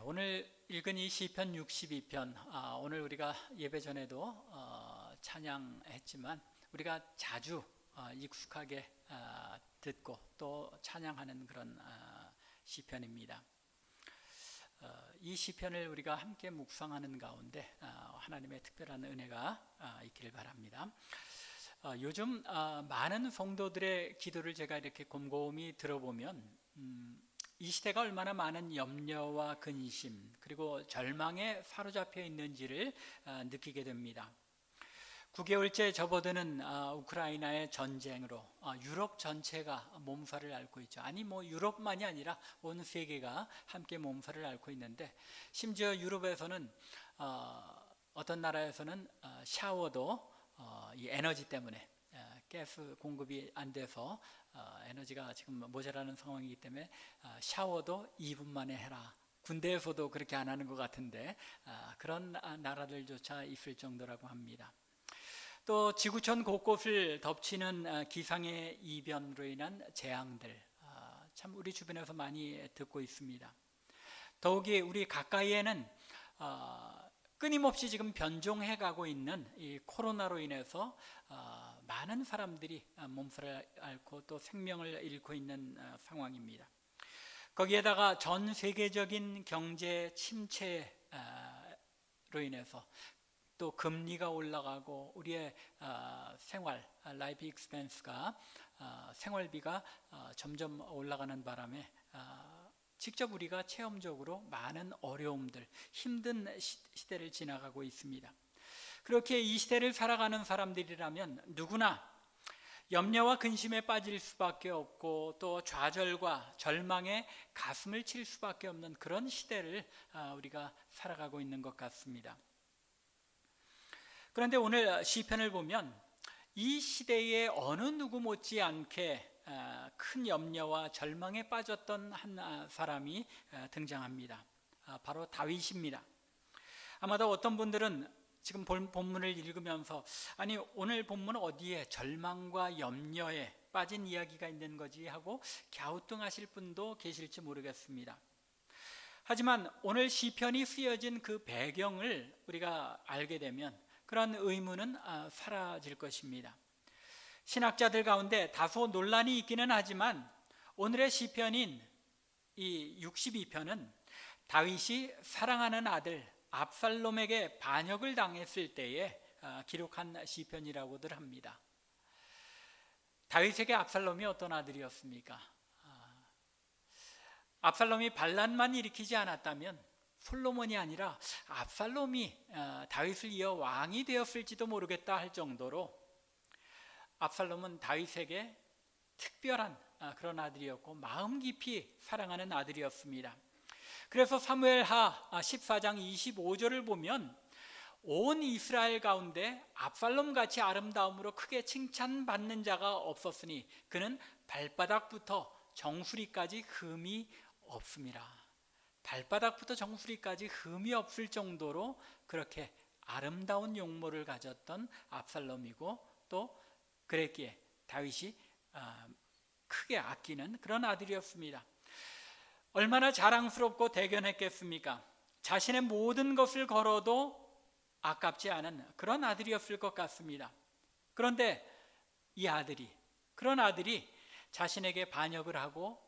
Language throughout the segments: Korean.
오늘 읽은 이 시편 62편, 오늘 우리가 예배 전에도 찬양했지만 우리가 자주 익숙하게 듣고 또 찬양하는 그런 시편입니다. 이 시편을 우리가 함께 묵상하는 가운데 하나님의 특별한 은혜가 있기를 바랍니다. 요즘 많은 성도들의 기도를 제가 이렇게 곰곰이 들어보면 이 시대가 얼마나 많은 염려와 근심 그리고 절망에 사로잡혀 있는지를 느끼게 됩니다. 9개월째 접어드는 우크라이나의 전쟁으로 유럽 전체가 몸살을 앓고 있죠. 아니 유럽만이 아니라 온 세계가 함께 몸살을 앓고 있는데, 심지어 유럽에서는 어떤 나라에서는 샤워도 이 에너지 때문에 가스 공급이 안 돼서 에너지가 지금 모자라는 상황이기 때문에 샤워도 2분 만에 해라. 군대에서도 그렇게 안 하는 것 같은데 그런 나라들조차 있을 정도라고 합니다. 또 지구촌 곳곳을 덮치는 기상의 이변으로 인한 재앙들, 참 우리 주변에서 많이 듣고 있습니다. 더욱이 우리 가까이에는 끊임없이 지금 변종해 가고 있는 이 코로나로 인해서 많은 사람들이 몸살을 앓고 또 생명을 잃고 있는 상황입니다. 거기에다가 전 세계적인 경제 침체로 인해서 또 금리가 올라가고 우리의 생활, 라이프 익스펜스가 생활비가 점점 올라가는 바람에 직접 우리가 체험적으로 많은 어려움들, 힘든 시대를 지나가고 있습니다. 그렇게 이 시대를 살아가는 사람들이라면 누구나 염려와 근심에 빠질 수밖에 없고 또 좌절과 절망에 가슴을 칠 수밖에 없는 그런 시대를 우리가 살아가고 있는 것 같습니다. 그런데 오늘 시편을 보면 이 시대에 어느 누구 못지않게 큰 염려와 절망에 빠졌던 한 사람이 등장합니다. 바로 다윗입니다. 아마도 어떤 분들은 지금 본문을 읽으면서 아니 오늘 본문은 어디에 절망과 염려에 빠진 이야기가 있는 거지 하고 갸우뚱하실 분도 계실지 모르겠습니다. 하지만 오늘 시편이 쓰여진 그 배경을 우리가 알게 되면 그런 의문은 사라질 것입니다. 신학자들 가운데 다소 논란이 있기는 하지만 오늘의 시편인 이 62편은 다윗이 사랑하는 아들 압살롬에게 반역을 당했을 때에 기록한 시편이라고들 합니다. 다윗에게 압살롬이 어떤 아들이었습니까? 압살롬이 반란만 일으키지 않았다면 솔로몬이 아니라 압살롬이 다윗을 이어 왕이 되었을지도 모르겠다 할 정도로 압살롬은 다윗에게 특별한 그런 아들이었고 마음 깊이 사랑하는 아들이었습니다. 그래서 사무엘하 14장 25절을 보면 온 이스라엘 가운데 압살롬같이 아름다움으로 크게 칭찬받는 자가 없었으니 그는 발바닥부터 정수리까지 흠이 없습니다. 발바닥부터 정수리까지 흠이 없을 정도로 그렇게 아름다운 용모를 가졌던 압살롬이고 또 그랬기에 다윗이 크게 아끼는 그런 아들이었습니다. 얼마나 자랑스럽고 대견했겠습니까? 자신의 모든 것을 걸어도 아깝지 않은 그런 아들이었을 것 같습니다. 그런데 그런 아들이 자신에게 반역을 하고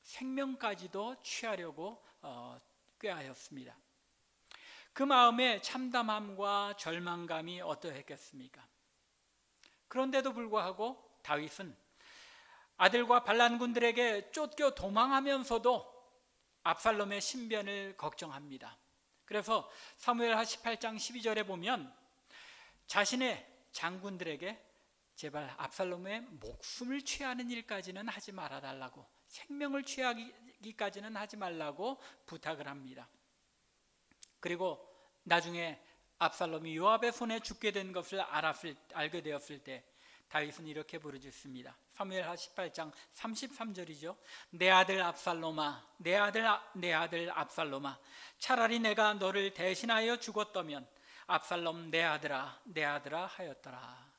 생명까지도 취하려고 꾀하였습니다. 그 마음의 참담함과 절망감이 어떠했겠습니까? 그런데도 불구하고 다윗은 아들과 반란군들에게 쫓겨 도망하면서도 압살롬의 신변을 걱정합니다. 그래서 사무엘하 18장 12절에 보면 자신의 장군들에게 제발 압살롬의 목숨을 취하는 일까지는 하지 말아달라고, 생명을 취하기까지는 하지 말라고 부탁을 합니다. 그리고 나중에 압살롬이 요압의 손에 죽게 된 것을 알게 되었을 때 다윗은 이렇게 부르짖습니다. 사무엘하 18장 33절이죠. 내 아들 압살롬아, 내 아들 압살롬아, 차라리 내가 너를 대신하여 죽었다면 압살롬 내 아들아 하였더라.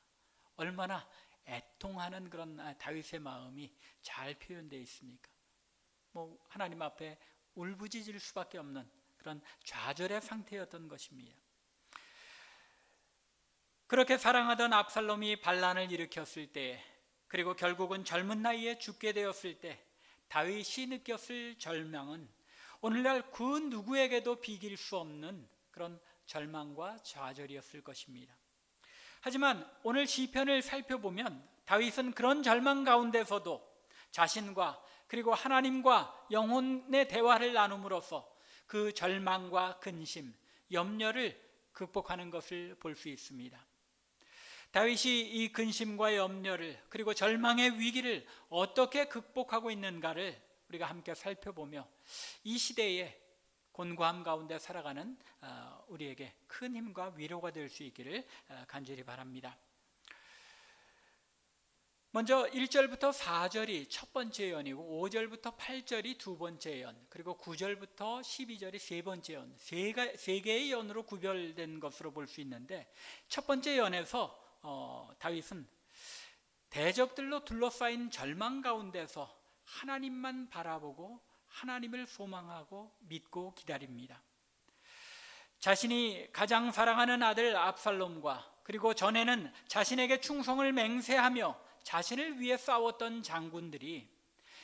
얼마나 애통하는 그런 다윗의 마음이 잘 표현되어 있습니까? 하나님 앞에 울부짖을 수밖에 없는 그런 좌절의 상태였던 것입니다. 그렇게 사랑하던 압살롬이 반란을 일으켰을 때, 그리고 결국은 젊은 나이에 죽게 되었을 때 다윗이 느꼈을 절망은 오늘날 그 누구에게도 비길 수 없는 그런 절망과 좌절이었을 것입니다. 하지만 오늘 시편을 살펴보면 다윗은 그런 절망 가운데서도 자신과 그리고 하나님과 영혼의 대화를 나눔으로써 그 절망과 근심, 염려를 극복하는 것을 볼 수 있습니다. 다윗이 이 근심과 염려를 그리고 절망의 위기를 어떻게 극복하고 있는가를 우리가 함께 살펴보며 이 시대에 곤고함 가운데 살아가는 우리에게 큰 힘과 위로가 될 수 있기를 간절히 바랍니다. 먼저 1절부터 4절이 첫 번째 예언이고 5절부터 8절이 두 번째 예언, 그리고 9절부터 12절이 세 번째 예언, 세 개의 예언으로 구별된 것으로 볼 수 있는데, 첫 번째 예언에서 다윗은 대적들로 둘러싸인 절망 가운데서 하나님만 바라보고 하나님을 소망하고 믿고 기다립니다. 자신이 가장 사랑하는 아들 압살롬과 그리고 전에는 자신에게 충성을 맹세하며 자신을 위해 싸웠던 장군들이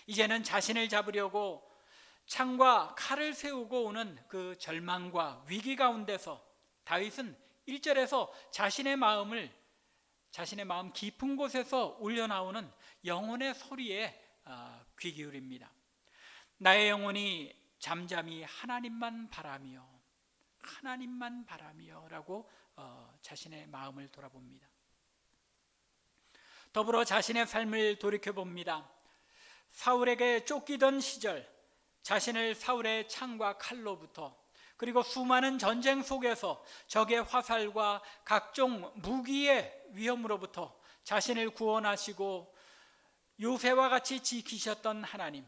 이제는 자신을 잡으려고 창과 칼을 세우고 오는 그 절망과 위기 가운데서 다윗은 1절에서 자신의 마음 깊은 곳에서 울려나오는 영혼의 소리에 귀 기울입니다. 나의 영혼이 잠잠히 하나님만 바라며 라고 자신의 마음을 돌아봅니다. 더불어 자신의 삶을 돌이켜봅니다. 사울에게 쫓기던 시절 자신을 사울의 창과 칼로부터, 그리고 수많은 전쟁 속에서 적의 화살과 각종 무기의 위험으로부터 자신을 구원하시고 요새와 같이 지키셨던 하나님,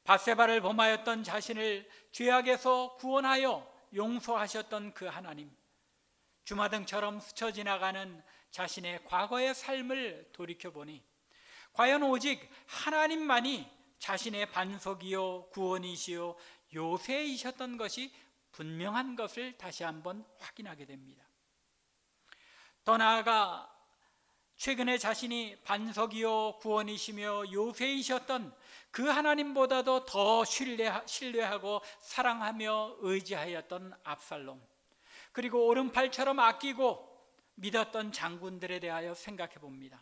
밧세바를 범하였던 자신을 죄악에서 구원하여 용서하셨던 그 하나님, 주마등처럼 스쳐 지나가는 자신의 과거의 삶을 돌이켜보니 과연 오직 하나님만이 자신의 반석이요 구원이시요 요새이셨던 것이 분명한 것을 다시 한번 확인하게 됩니다. 더 나아가 최근에 자신이 반석이요 구원이시며 요새이셨던 그 하나님보다도 더 신뢰하고 사랑하며 의지하였던 압살롬, 그리고 오른팔처럼 아끼고 믿었던 장군들에 대하여 생각해 봅니다.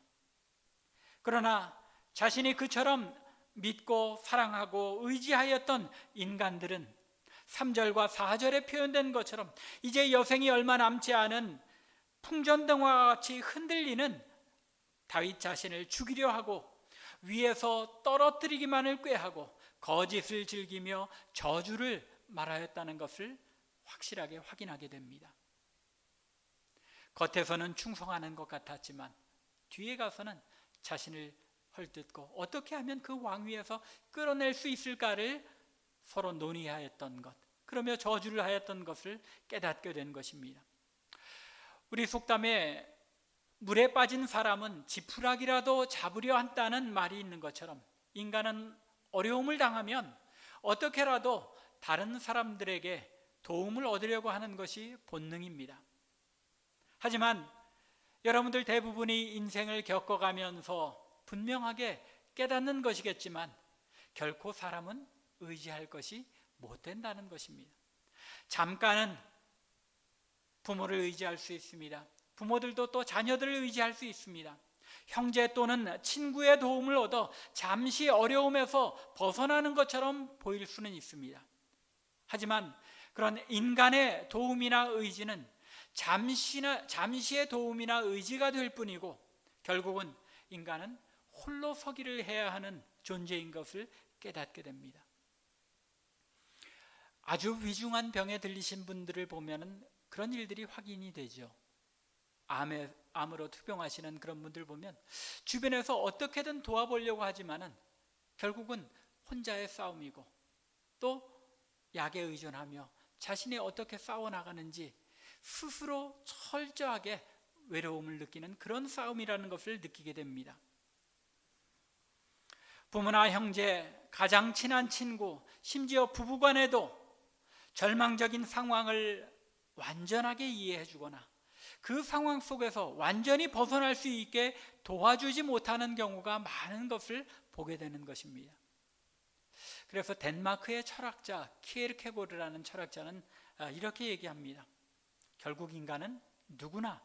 그러나 자신이 그처럼 믿고 사랑하고 의지하였던 인간들은 3절과 4절에 표현된 것처럼 이제 여생이 얼마 남지 않은 풍전등화와 같이 흔들리는 다윗 자신을 죽이려 하고 위에서 떨어뜨리기만을 꾀하고 거짓을 즐기며 저주를 말하였다는 것을 확실하게 확인하게 됩니다. 겉에서는 충성하는 것 같았지만 뒤에 가서는 자신을 헐뜯고 어떻게 하면 그 왕위에서 끌어낼 수 있을까를 서로 논의하였던 것, 그러며 저주를 하였던 것을 깨닫게 된 것입니다. 우리 속담에 물에 빠진 사람은 지푸라기라도 잡으려 한다는 말이 있는 것처럼 인간은 어려움을 당하면 어떻게라도 다른 사람들에게 도움을 얻으려고 하는 것이 본능입니다. 하지만 여러분들 대부분이 인생을 겪어가면서 분명하게 깨닫는 것이겠지만 결코 사람은 의지할 것이 못 된다는 것입니다. 잠깐은 부모를 의지할 수 있습니다. 부모들도 또 자녀들을 의지할 수 있습니다. 형제 또는 친구의 도움을 얻어 잠시 어려움에서 벗어나는 것처럼 보일 수는 있습니다. 하지만 그런 인간의 도움이나 의지는 잠시의 도움이나 의지가 될 뿐이고 결국은 인간은 홀로 서기를 해야 하는 존재인 것을 깨닫게 됩니다. 아주 위중한 병에 들리신 분들을 보면 그런 일들이 확인이 되죠. 암으로 투병하시는 그런 분들 보면 주변에서 어떻게든 도와보려고 하지만은 결국은 혼자의 싸움이고 또 약에 의존하며 자신이 어떻게 싸워나가는지 스스로 철저하게 외로움을 느끼는 그런 싸움이라는 것을 느끼게 됩니다. 부모나 형제, 가장 친한 친구, 심지어 부부간에도 절망적인 상황을 완전하게 이해해 주거나 그 상황 속에서 완전히 벗어날 수 있게 도와주지 못하는 경우가 많은 것을 보게 되는 것입니다. 그래서 덴마크의 철학자 키에르케고르라는 철학자는 이렇게 얘기합니다. 결국 인간은 누구나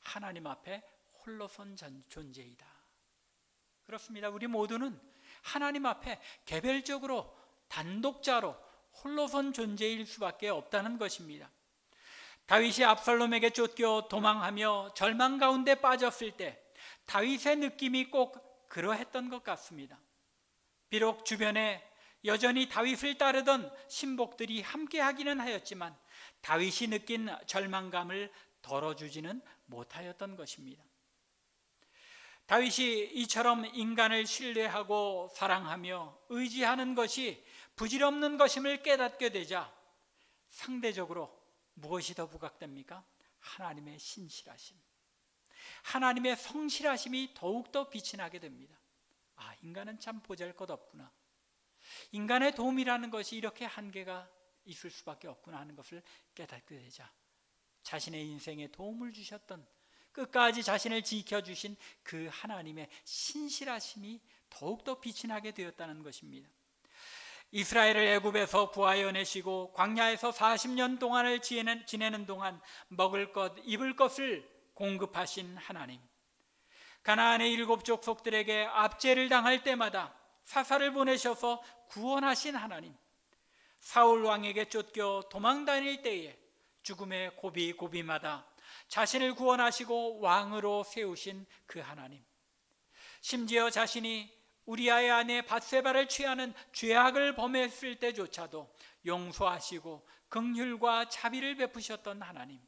하나님 앞에 홀로선 존재이다. 그렇습니다. 우리 모두는 하나님 앞에 개별적으로 단독자로 홀로선 존재일 수밖에 없다는 것입니다. 다윗이 압살롬에게 쫓겨 도망하며 절망 가운데 빠졌을 때 다윗의 느낌이 꼭 그러했던 것 같습니다. 비록 주변에 여전히 다윗을 따르던 신복들이 함께하기는 하였지만 다윗이 느낀 절망감을 덜어주지는 못하였던 것입니다. 다윗이 이처럼 인간을 신뢰하고 사랑하며 의지하는 것이 부질없는 것임을 깨닫게 되자 상대적으로 무엇이 더 부각됩니까? 하나님의 신실하심, 하나님의 성실하심이 더욱더 빛이 나게 됩니다. 인간은 참 보잘것없구나, 인간의 도움이라는 것이 이렇게 한계가 있을 수밖에 없구나 하는 것을 깨닫게 되자 자신의 인생에 도움을 주셨던, 끝까지 자신을 지켜주신 그 하나님의 신실하심이 더욱더 빛이 나게 되었다는 것입니다. 이스라엘을 애굽에서 구하여 내시고 광야에서 40년 동안을 지내는 동안 먹을 것, 입을 것을 공급하신 하나님, 가나안의 7 족속들에게 압제를 당할 때마다 사사를 보내셔서 구원하신 하나님, 사울 왕에게 쫓겨 도망 다닐 때에 죽음의 고비고비마다 자신을 구원하시고 왕으로 세우신 그 하나님, 심지어 자신이 우리아의 아내 밧세바를 취하는 죄악을 범했을 때조차도 용서하시고 긍휼과 자비를 베푸셨던 하나님,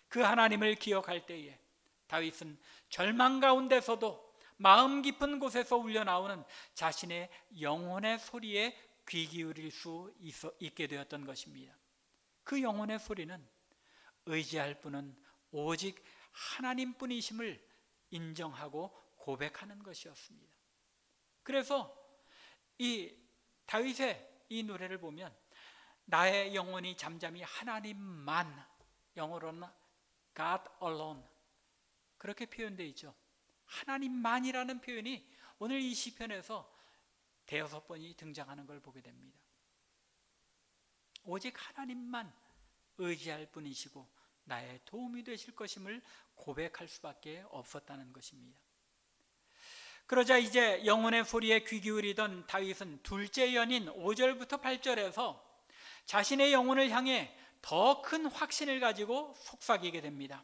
그 하나님을 기억할 때에 다윗은 절망 가운데서도 마음 깊은 곳에서 울려나오는 자신의 영혼의 소리에 귀 기울일 수 있게 되었던 것입니다. 그 영혼의 소리는 의지할 분은 오직 하나님뿐이심을 인정하고 고백하는 것이었습니다. 그래서 이 다윗의 이 노래를 보면 나의 영혼이 잠잠히 하나님만, 영어로는 God alone 그렇게 표현되어 있죠. 하나님만이라는 표현이 오늘 이 시편에서 6번이 등장하는 걸 보게 됩니다. 오직 하나님만 의지할 뿐이시고 나의 도움이 되실 것임을 고백할 수밖에 없었다는 것입니다. 그러자 이제 영혼의 소리에 귀 기울이던 다윗은 둘째 연인 5절부터 8절에서 자신의 영혼을 향해 더 큰 확신을 가지고 속삭이게 됩니다.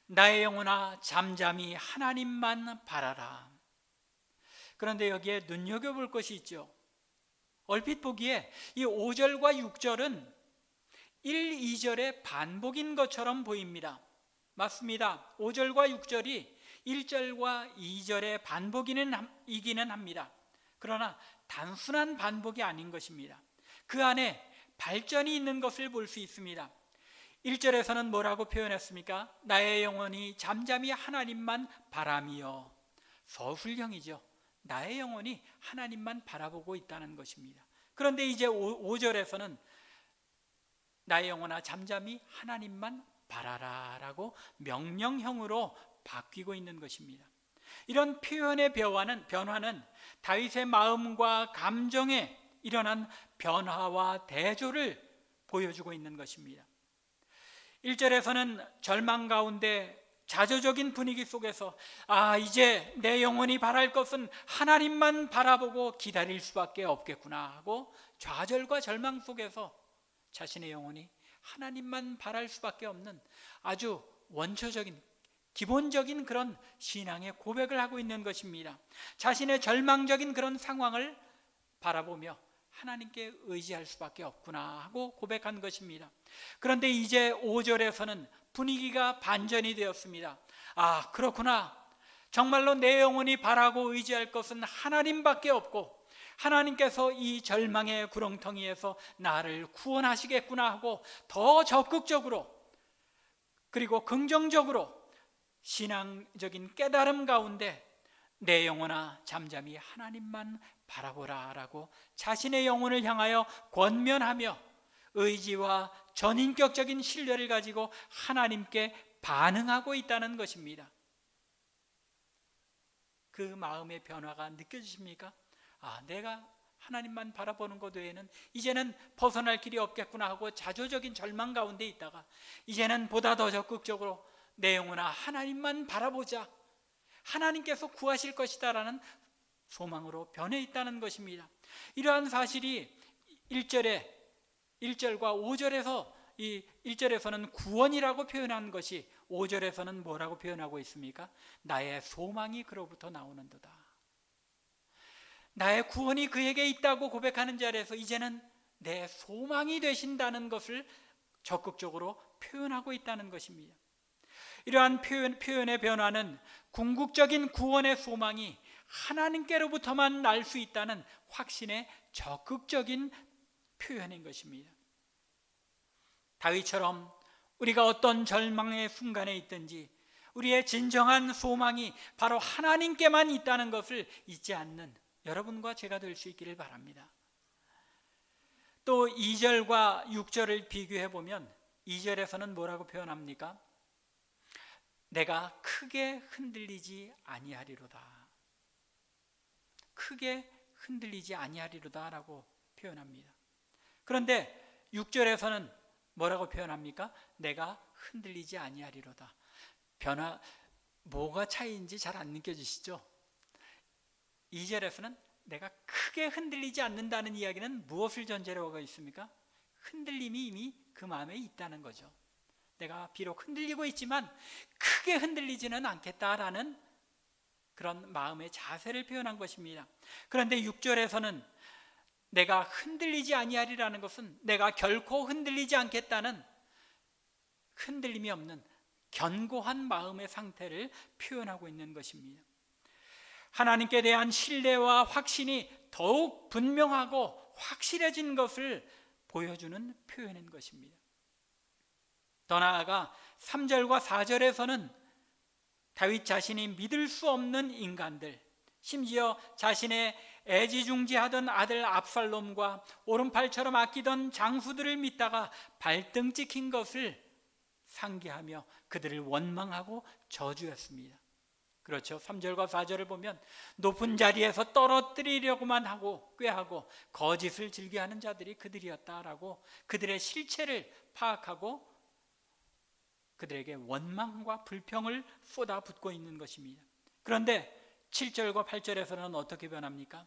나의 영혼아 잠잠히 하나님만 바라라. 그런데 여기에 눈여겨볼 것이 있죠. 얼핏 보기에 이 5절과 6절은 1, 2절의 반복인 것처럼 보입니다. 맞습니다. 5절과 6절이 1절과 2절의 반복이기는 합니다. 그러나 단순한 반복이 아닌 것입니다. 그 안에 발전이 있는 것을 볼 수 있습니다. 1절에서는 뭐라고 표현했습니까? 나의 영혼이 잠잠히 하나님만 바라며, 서술형이죠. 나의 영혼이 하나님만 바라보고 있다는 것입니다. 그런데 이제 5절에서는 나의 영혼아 잠잠히 하나님만 바라라 라고 명령형으로 바뀌고 있는 것입니다. 이런 표현의 변화는 다윗의 마음과 감정에 일어난 변화와 대조를 보여주고 있는 것입니다. 1절에서는 절망 가운데 자조적인 분위기 속에서 이제 내 영혼이 바랄 것은 하나님만 바라보고 기다릴 수밖에 없겠구나 하고 좌절과 절망 속에서 자신의 영혼이 하나님만 바랄 수밖에 없는 아주 원초적인 기본적인 그런 신앙의 고백을 하고 있는 것입니다. 자신의 절망적인 그런 상황을 바라보며 하나님께 의지할 수밖에 없구나 하고 고백한 것입니다. 그런데 이제 5절에서는 분위기가 반전이 되었습니다. 그렇구나. 정말로 내 영혼이 바라고 의지할 것은 하나님밖에 없고 하나님께서 이 절망의 구렁텅이에서 나를 구원하시겠구나 하고 더 적극적으로 그리고 긍정적으로 신앙적인 깨달음 가운데 내 영혼아 잠잠히 하나님만 바라보라 라고 자신의 영혼을 향하여 권면하며 의지와 전인격적인 신뢰를 가지고 하나님께 반응하고 있다는 것입니다. 그 마음의 변화가 느껴지십니까? 내가 하나님만 바라보는 것 외에는 이제는 벗어날 길이 없겠구나 하고 자조적인 절망 가운데 있다가 이제는 보다 더 적극적으로 내 영혼아 하나님만 바라보자, 하나님께서 구하실 것이다 라는 소망으로 변해 있다는 것입니다. 이러한 사실이 1절과 5절에서 이 1절에서는 구원이라고 표현한 것이 5절에서는 뭐라고 표현하고 있습니까? 나의 소망이 그로부터 나오는도다. 나의 구원이 그에게 있다고 고백하는 자리에서 이제는 내 소망이 되신다는 것을 적극적으로 표현하고 있다는 것입니다. 이러한 표현의 변화는 궁극적인 구원의 소망이 하나님께로부터만 날 수 있다는 확신의 적극적인 표현인 것입니다. 다윗처럼 우리가 어떤 절망의 순간에 있든지 우리의 진정한 소망이 바로 하나님께만 있다는 것을 잊지 않는 여러분과 제가 될 수 있기를 바랍니다. 또 2절과 6절을 비교해 보면 2절에서는 뭐라고 표현합니까? 내가 크게 흔들리지 아니하리로다. 크게 흔들리지 아니하리로다 라고 표현합니다. 그런데 6절에서는 뭐라고 표현합니까? 내가 흔들리지 아니하리로다. 뭐가 차이인지 잘 안 느껴지시죠? 2절에서는 내가 크게 흔들리지 않는다는 이야기는 무엇을 전제로 하고 있습니까? 흔들림이 이미 그 마음에 있다는 거죠. 내가 비록 흔들리고 있지만 크게 흔들리지는 않겠다라는 그런 마음의 자세를 표현한 것입니다. 그런데 6절에서는 내가 흔들리지 아니하리라는 것은 내가 결코 흔들리지 않겠다는 흔들림이 없는 견고한 마음의 상태를 표현하고 있는 것입니다. 하나님께 대한 신뢰와 확신이 더욱 분명하고 확실해진 것을 보여주는 표현인 것입니다. 더 나아가 3절과 4절에서는 다윗 자신이 믿을 수 없는 인간들, 심지어 자신의 애지중지하던 아들 압살롬과 오른팔처럼 아끼던 장수들을 믿다가 발등 찍힌 것을 상기하며 그들을 원망하고 저주했습니다. 그렇죠. 3절과 4절을 보면 높은 자리에서 떨어뜨리려고만 하고 꾀하고 거짓을 즐겨하는 자들이 그들이었다라고 그들의 실체를 파악하고 그들에게 원망과 불평을 쏟아붓고 있는 것입니다. 그런데 7절과 8절에서는 어떻게 변합니까?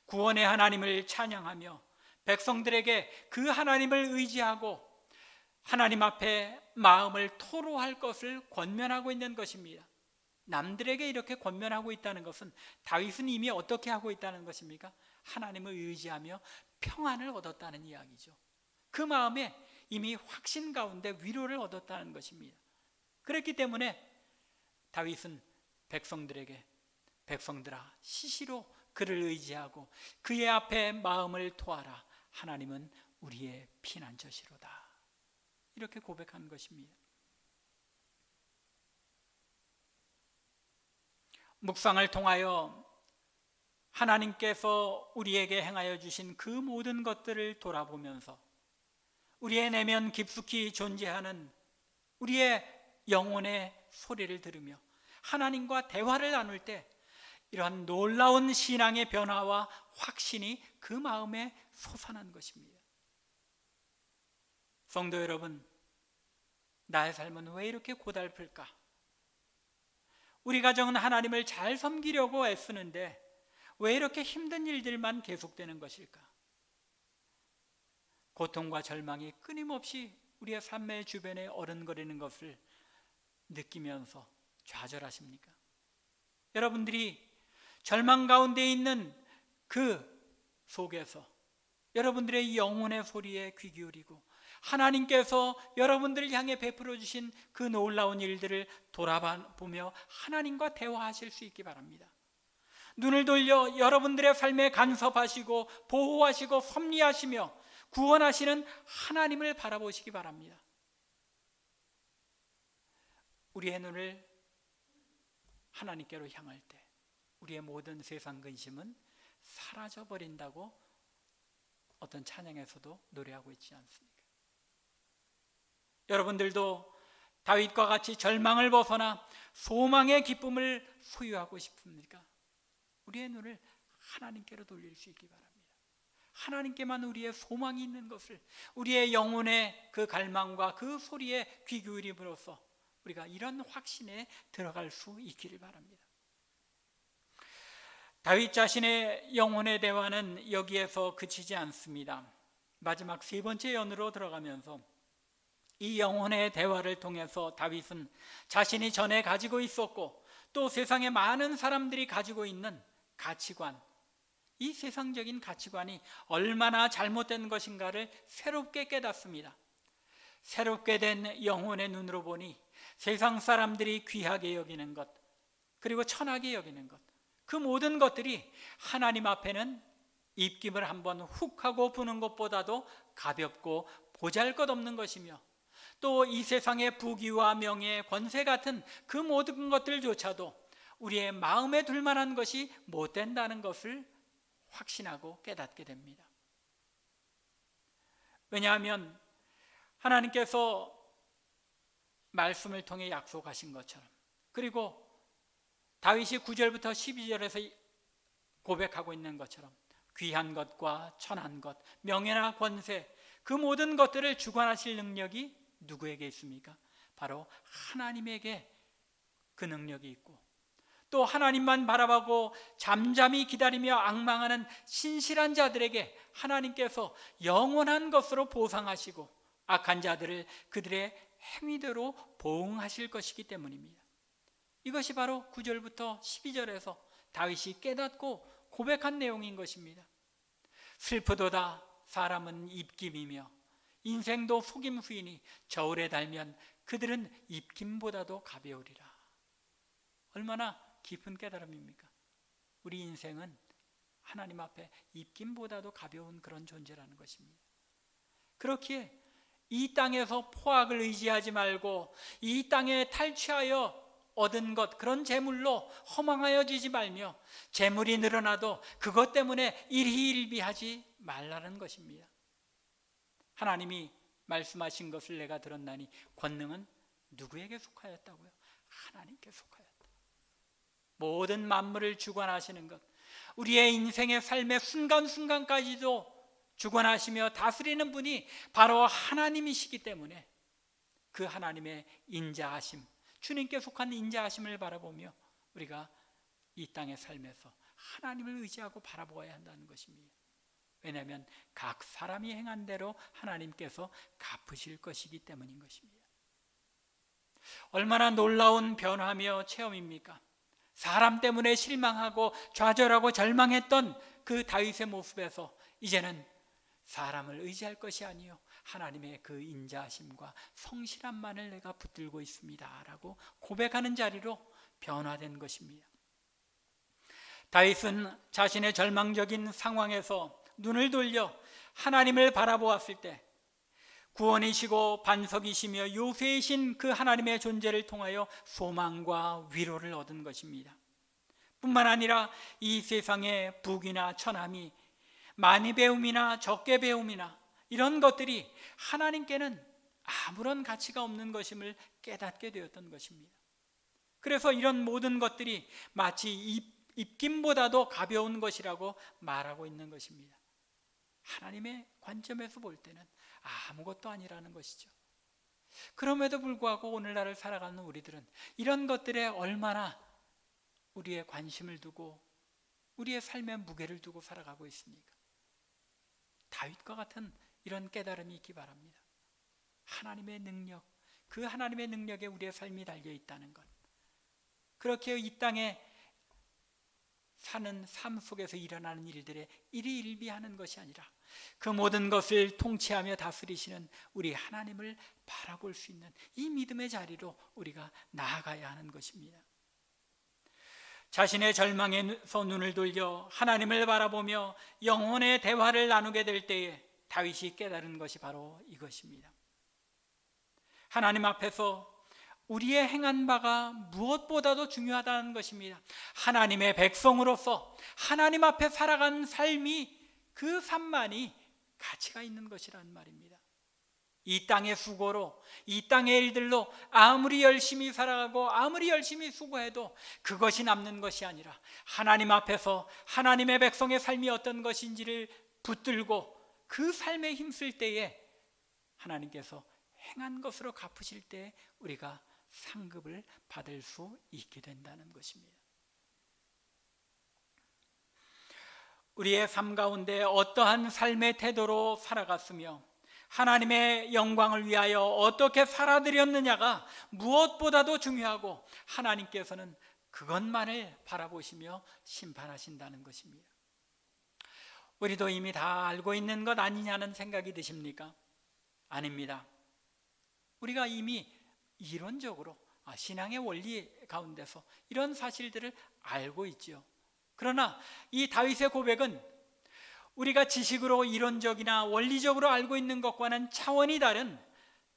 구원의 하나님을 찬양하며 백성들에게 그 하나님을 의지하고 하나님 앞에 마음을 토로할 것을 권면하고 있는 것입니다. 남들에게 이렇게 권면하고 있다는 것은 다윗은 이미 어떻게 하고 있다는 것입니까? 하나님을 의지하며 평안을 얻었다는 이야기죠. 그 마음에 이미 확신 가운데 위로를 얻었다는 것입니다. 그렇기 때문에 다윗은 백성들에게 백성들아 시시로 그를 의지하고 그의 앞에 마음을 토하라. 하나님은 우리의 피난처시로다. 이렇게 고백한 것입니다. 묵상을 통하여 하나님께서 우리에게 행하여 주신 그 모든 것들을 돌아보면서 우리의 내면 깊숙이 존재하는 우리의 영혼의 소리를 들으며 하나님과 대화를 나눌 때 이러한 놀라운 신앙의 변화와 확신이 그 마음에 솟아난 것입니다. 성도 여러분, 나의 삶은 왜 이렇게 고달플까? 우리 가정은 하나님을 잘 섬기려고 애쓰는데 왜 이렇게 힘든 일들만 계속되는 것일까? 고통과 절망이 끊임없이 우리의 삶의 주변에 어른거리는 것을 느끼면서 좌절하십니까? 여러분들이 절망 가운데 있는 그 속에서 여러분들의 영혼의 소리에 귀 기울이고 하나님께서 여러분들을 향해 베풀어 주신 그 놀라운 일들을 돌아보며 하나님과 대화하실 수 있기 바랍니다. 눈을 돌려 여러분들의 삶에 간섭하시고 보호하시고 섭리하시며 구원하시는 하나님을 바라보시기 바랍니다. 우리의 눈을 하나님께로 향할 때 우리의 모든 세상 근심은 사라져버린다고 어떤 찬양에서도 노래하고 있지 않습니까? 여러분들도 다윗과 같이 절망을 벗어나 소망의 기쁨을 소유하고 싶습니까? 우리의 눈을 하나님께로 돌릴 수 있기 바랍니다. 하나님께만 우리의 소망이 있는 것을, 우리의 영혼의 그 갈망과 그 소리에 귀 기울임으로써 우리가 이런 확신에 들어갈 수 있기를 바랍니다. 다윗 자신의 영혼의 대화는 여기에서 그치지 않습니다. 마지막 세 번째 연으로 들어가면서 이 영혼의 대화를 통해서 다윗은 자신이 전에 가지고 있었고 또 세상에 많은 사람들이 가지고 있는 가치관, 이 세상적인 가치관이 얼마나 잘못된 것인가를 새롭게 깨닫습니다. 새롭게 된 영혼의 눈으로 보니 세상 사람들이 귀하게 여기는 것, 그리고 천하게 여기는 것, 그 모든 것들이 하나님 앞에는 입김을 한번 훅 하고 부는 것보다도 가볍고 보잘것없는 것이며, 또 이 세상의 부귀와 명예, 권세 같은 그 모든 것들조차도 우리의 마음에 둘만한 것이 못 된다는 것을 확신하고 깨닫게 됩니다. 왜냐하면 하나님께서 말씀을 통해 약속하신 것처럼, 그리고 다윗이 9절부터 12절에서 고백하고 있는 것처럼 귀한 것과 천한 것, 명예나 권세, 그 모든 것들을 주관하실 능력이 누구에게 있습니까? 바로 하나님에게 그 능력이 있고, 또 하나님만 바라보고 잠잠히 기다리며 앙망하는 신실한 자들에게 하나님께서 영원한 것으로 보상하시고 악한 자들을 그들의 행위대로 보응하실 것이기 때문입니다. 이것이 바로 9절부터 12절에서 다윗이 깨닫고 고백한 내용인 것입니다. 슬프도다 사람은 입김이며 인생도 속임수이니 저울에 달면 그들은 입김보다도 가벼우리라. 얼마나 깊은 깨달음입니까? 우리 인생은 하나님 앞에 입김보다도 가벼운 그런 존재라는 것입니다. 그렇기에 이 땅에서 포악을 의지하지 말고 이 땅에 탈취하여 얻은 것, 그런 재물로 허망하여지지 말며 재물이 늘어나도 그것 때문에 일희일비하지 말라는 것입니다. 하나님이 말씀하신 것을 내가 들었나니 권능은 누구에게 속하였다고요? 하나님께 속하였다. 모든 만물을 주관하시는 것, 우리의 인생의 삶의 순간순간까지도 주관하시며 다스리는 분이 바로 하나님이시기 때문에 그 하나님의 인자하심, 주님께 속한 인자하심을 바라보며 우리가 이 땅의 삶에서 하나님을 의지하고 바라보아야 한다는 것입니다. 왜냐하면 각 사람이 행한 대로 하나님께서 갚으실 것이기 때문인 것입니다. 얼마나 놀라운 변화며 체험입니까? 사람 때문에 실망하고 좌절하고 절망했던 그 다윗의 모습에서 이제는 사람을 의지할 것이 아니요 하나님의 그 인자하심과 성실함만을 내가 붙들고 있습니다 라고 고백하는 자리로 변화된 것입니다. 다윗은 자신의 절망적인 상황에서 눈을 돌려 하나님을 바라보았을 때 구원이시고 반석이시며 요새이신 그 하나님의 존재를 통하여 소망과 위로를 얻은 것입니다. 뿐만 아니라 이 세상의 부귀나 천함이 많이 배움이나 적게 배움이나 이런 것들이 하나님께는 아무런 가치가 없는 것임을 깨닫게 되었던 것입니다. 그래서 이런 모든 것들이 마치 입김보다도 가벼운 것이라고 말하고 있는 것입니다. 하나님의 관점에서 볼 때는 아무것도 아니라는 것이죠. 그럼에도 불구하고 오늘날을 살아가는 우리들은 이런 것들에 얼마나 우리의 관심을 두고 우리의 삶의 무게를 두고 살아가고 있습니까? 다윗과 같은 이런 깨달음이 있기 바랍니다. 하나님의 능력, 그 하나님의 능력에 우리의 삶이 달려 있다는 것, 그렇게 이 땅에 사는 삶 속에서 일어나는 일들에 일희일비하는 것이 아니라 그 모든 것을 통치하며 다스리시는 우리 하나님을 바라볼 수 있는 이 믿음의 자리로 우리가 나아가야 하는 것입니다. 자신의 절망에서 눈을 돌려 하나님을 바라보며 영혼의 대화를 나누게 될 때에 다윗이 깨달은 것이 바로 이것입니다. 하나님 앞에서 우리의 행한 바가 무엇보다도 중요하다는 것입니다. 하나님의 백성으로서 하나님 앞에 살아가는 삶이, 그 삶만이 가치가 있는 것이라는 말입니다. 이 땅의 수고로, 이 땅의 일들로 아무리 열심히 살아가고 아무리 열심히 수고해도 그것이 남는 것이 아니라 하나님 앞에서 하나님의 백성의 삶이 어떤 것인지를 붙들고 그 삶에 힘쓸 때에 하나님께서 행한 것으로 갚으실 때 우리가 상급을 받을 수 있게 된다는 것입니다. 우리의 삶 가운데 어떠한 삶의 태도로 살아갔으며 하나님의 영광을 위하여 어떻게 살아드렸느냐가 무엇보다도 중요하고 하나님께서는 그것만을 바라보시며 심판하신다는 것입니다. 우리도 이미 다 알고 있는 것 아니냐는 생각이 드십니까? 아닙니다. 우리가 이미 이론적으로 신앙의 원리 가운데서 이런 사실들을 알고 있지요. 그러나 이 다윗의 고백은 우리가 지식으로 이론적이나 원리적으로 알고 있는 것과는 차원이 다른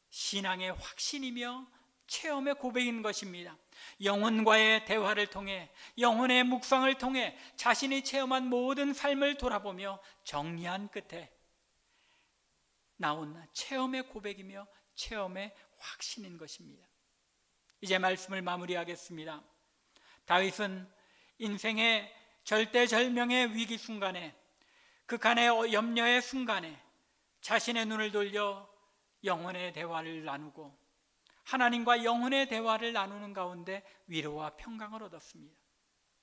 신앙의 확신이며 체험의 고백인 것입니다. 영혼과의 대화를 통해, 영혼의 묵상을 통해 자신이 체험한 모든 삶을 돌아보며 정리한 끝에 나온 체험의 고백이며 체험의 확신인 것입니다. 이제 말씀을 마무리하겠습니다. 다윗은 인생의 절대절명의 위기 순간에, 극한의 염려의 순간에 자신의 눈을 돌려 영혼의 대화를 나누고 하나님과 영혼의 대화를 나누는 가운데 위로와 평강을 얻었습니다.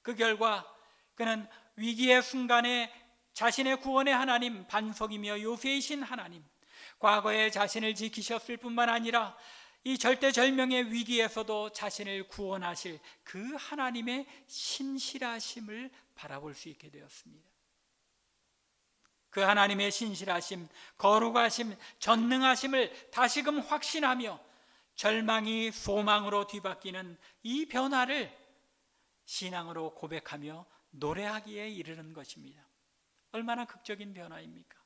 그 결과 그는 위기의 순간에 자신의 구원의 하나님, 반석이며 요새이신 하나님, 과거에 자신을 지키셨을 뿐만 아니라 이 절대절명의 위기에서도 자신을 구원하실 그 하나님의 신실하심을 바라볼 수 있게 되었습니다. 그 하나님의 신실하심, 거룩하심, 전능하심을 다시금 확신하며 절망이 소망으로 뒤바뀌는 이 변화를 신앙으로 고백하며 노래하기에 이르는 것입니다. 얼마나 극적인 변화입니까?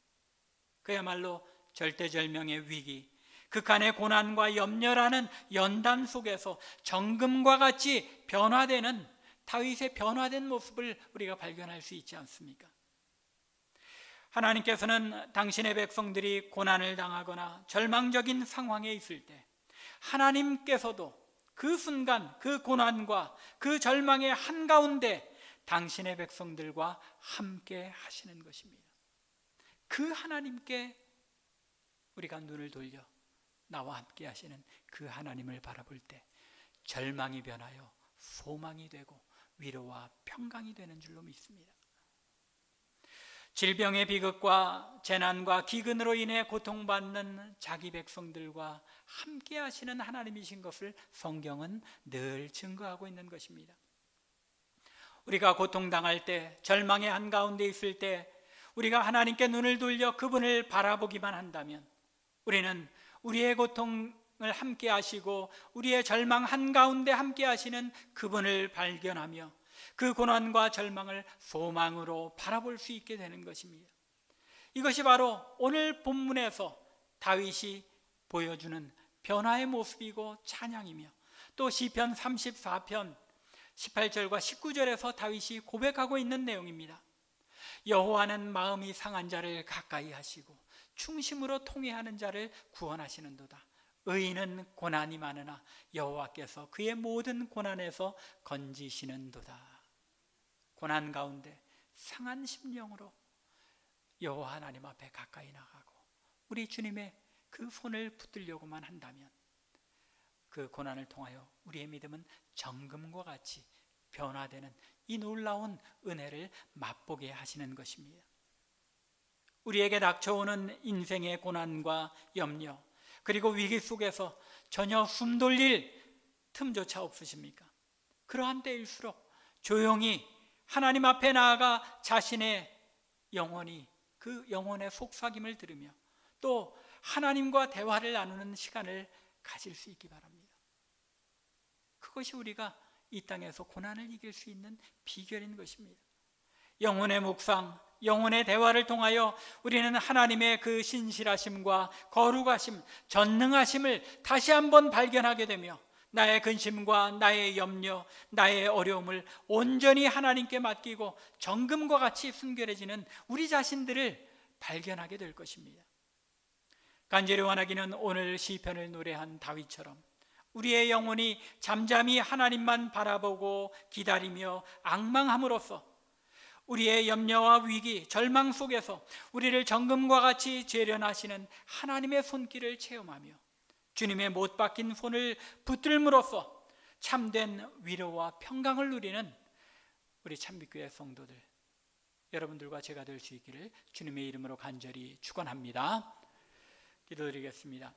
그야말로 절대절명의 위기, 극한의 고난과 염려라는 연단 속에서 정금과 같이 변화되는 다윗의 변화된 모습을 우리가 발견할 수 있지 않습니까? 하나님께서는 당신의 백성들이 고난을 당하거나 절망적인 상황에 있을 때 하나님께서도 그 순간 그 고난과 그 절망의 한가운데 당신의 백성들과 함께 하시는 것입니다. 그 하나님께 우리가 눈을 돌려 나와 함께 하시는 그 하나님을 바라볼 때 절망이 변하여 소망이 되고 위로와 평강이 되는 줄로 믿습니다. 질병의 비극과 재난과 기근으로 인해 고통받는 자기 백성들과 함께 하시는 하나님이신 것을 성경은 늘 증거하고 있는 것입니다. 우리가 고통당할 때, 절망의 한가운데 있을 때 우리가 하나님께 눈을 돌려 그분을 바라보기만 한다면 우리는 우리의 고통을 함께 하시고 우리의 절망 한가운데 함께 하시는 그분을 발견하며 그 고난과 절망을 소망으로 바라볼 수 있게 되는 것입니다. 이것이 바로 오늘 본문에서 다윗이 보여주는 변화의 모습이고 찬양이며 또 시편 34편 18절과 19절에서 다윗이 고백하고 있는 내용입니다. 여호와는 마음이 상한 자를 가까이 하시고 충심으로 통회하는 자를 구원하시는도다. 의인은 고난이 많으나 여호와께서 그의 모든 고난에서 건지시는도다. 고난 가운데 상한 심령으로 여호와 하나님 앞에 가까이 나가고 우리 주님의 그 손을 붙들려고만 한다면 그 고난을 통하여 우리의 믿음은 정금과 같이 변화되는 이 놀라운 은혜를 맛보게 하시는 것입니다. 우리에게 닥쳐오는 인생의 고난과 염려 그리고 위기 속에서 전혀 숨 돌릴 틈조차 없으십니까? 그러한 때일수록 조용히 하나님 앞에 나아가 자신의 영혼이 그 영혼의 속삭임을 들으며 또 하나님과 대화를 나누는 시간을 가질 수 있기 바랍니다. 그것이 우리가 이 땅에서 고난을 이길 수 있는 비결인 것입니다. 영혼의 묵상, 영혼의 대화를 통하여 우리는 하나님의 그 신실하심과 거룩하심, 전능하심을 다시 한번 발견하게 되며 나의 근심과 나의 염려, 나의 어려움을 온전히 하나님께 맡기고 정금과 같이 순결해지는 우리 자신들을 발견하게 될 것입니다. 간절히 원하기는 오늘 시편을 노래한 다윗처럼 우리의 영혼이 잠잠히 하나님만 바라보고 기다리며 앙망함으로써 우리의 염려와 위기, 절망 속에서 우리를 정금과 같이 재련하시는 하나님의 손길을 체험하며 주님의 못 박힌 손을 붙들므로써 참된 위로와 평강을 누리는 우리 참빛교회 성도들, 여러분들과 제가 될 수 있기를 주님의 이름으로 간절히 축원합니다. 기도드리겠습니다.